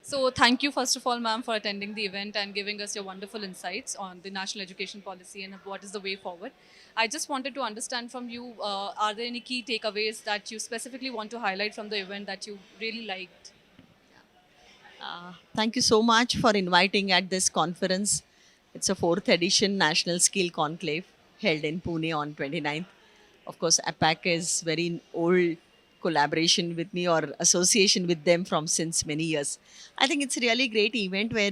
So, thank you, first of all, ma'am, for attending the event and giving us your wonderful insights on the national education policy and what is the way forward. I just wanted to understand from you, are there any key takeaways that you specifically want to highlight from the event that you really liked? Thank you so much for inviting at this conference. It's a fourth edition National Skill Conclave held in Pune on 29th. Of course, APAC is very old collaboration with me or association with them from since many years. I think it's a really great event where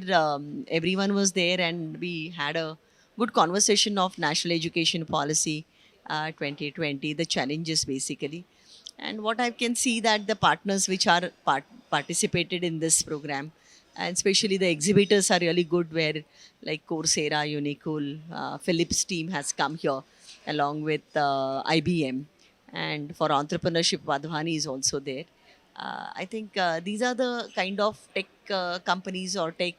everyone was there and we had a good conversation of national education policy 2020, the challenges basically. And what I can see that the partners which are participated in this program, and especially the exhibitors are really good, where like Coursera, Unicool, Philips team has come here along with IBM, and for entrepreneurship Vadhwani is also there. I think these are the kind of tech companies or tech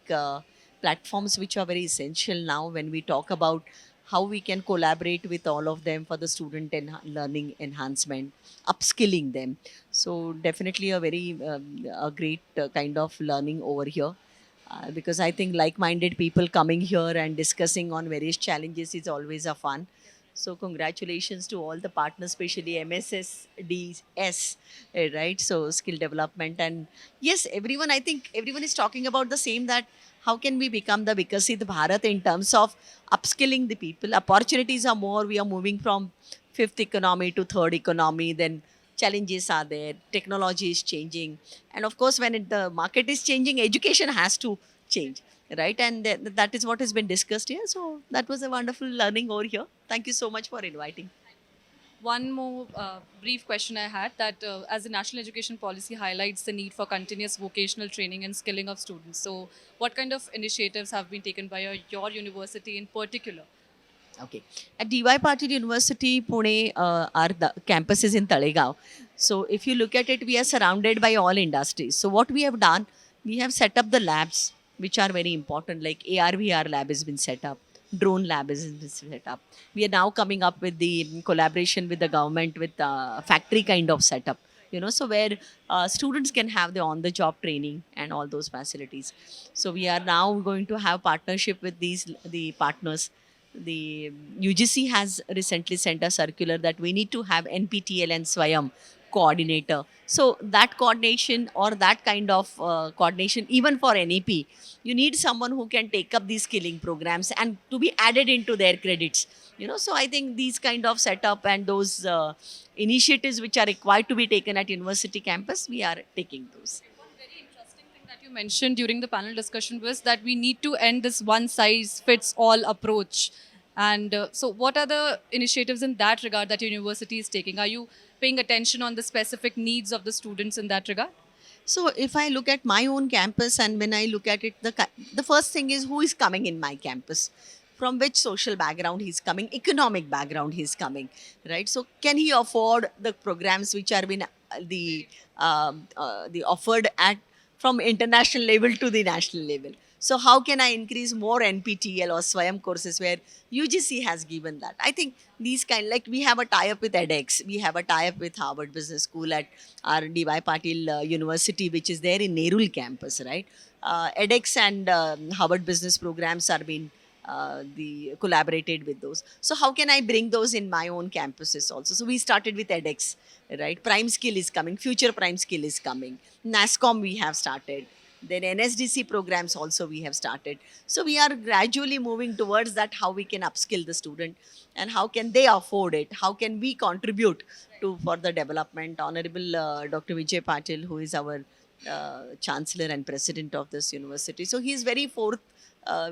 platforms which are very essential now when we talk about how we can collaborate with all of them for the student and learning enhancement, upskilling them. So definitely a very a great kind of learning over here. Because I think like-minded people coming here and discussing on various challenges is always a fun. So congratulations to all the partners, especially MSSDS, right? So skill development, and yes, everyone. I think everyone is talking about the same, that how can we become the Vikasit Bharat in terms of upskilling the people. Opportunities are more. We are moving from fifth economy to third economy. Then challenges are there. Technology is changing, and of course, when the market is changing, education has to change, right? And that is what has been discussed here. So that was a wonderful learning over here. Thank you so much for inviting. One more brief question I had that as the national education policy highlights the need for continuous vocational training and skilling of students. So, what kind of initiatives have been taken by your university in particular? Okay. At DY Patil University, Pune, our campus is in Talegaon. So if you look at it, we are surrounded by all industries. So what we have done, we have set up the labs, which are very important. Like AR/VR lab has been set up, drone lab has been set up. We are now coming up with the collaboration with the government with factory kind of setup. So where students can have the on-the-job training and all those facilities. So we are now going to have partnership with the partners. The UGC has recently sent a circular that we need to have NPTEL and Swayam coordinator. So that coordination or that kind of coordination, even for NEP, you need someone who can take up these skilling programs and to be added into their credits. So I think these kind of setup and those initiatives which are required to be taken at university campus, we are taking those. One very interesting thing that you mentioned during the panel discussion was that we need to end this one size fits all approach. And so, what are the initiatives in that regard that your university is taking? Are you paying attention on the specific needs of the students in that regard? So if I look at my own campus and when I look at it, the first thing is who is coming in my campus, from which social background he's coming, economic background he's coming, right? So can he afford the programs which are been the offered at from international level to the national level? So how can I increase more NPTEL or Swayam courses where UGC has given that? I think these kind, like we have a tie-up with edX, we have a tie-up with Harvard Business School at our DY Patil University, which is there in Nerul campus, right? edX and Harvard Business programs are being the collaborated with those. So how can I bring those in my own campuses also? So we started with edX, right? Prime Skill is coming, Future Prime Skill is coming, NASCOM we have started, then NSDC programs also we have started. So we are gradually moving towards that, how we can upskill the student and how can they afford it, how can we contribute to for the development. Honorable Dr. Vijay Patil, who is our chancellor and president of this university, so he is very forth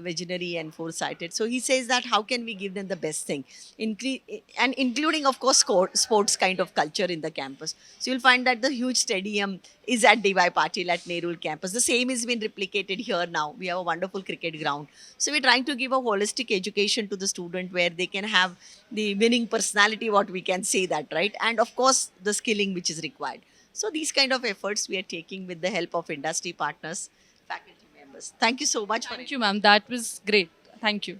visionary and foresighted. So he says that how can we give them the best thing, and including of course sports kind of culture in the campus. So you'll find that the huge stadium is at DY Patil at Nerul campus. The same is been replicated here now. We have a wonderful cricket ground. So we're trying to give a holistic education to the student where they can have the winning personality, what we can say that, right? And of course the skilling which is required. So these kind of efforts we are taking with the help of industry partners, faculty members. Thank you so much for Thank it. you, ma'am. That was great. Thank you.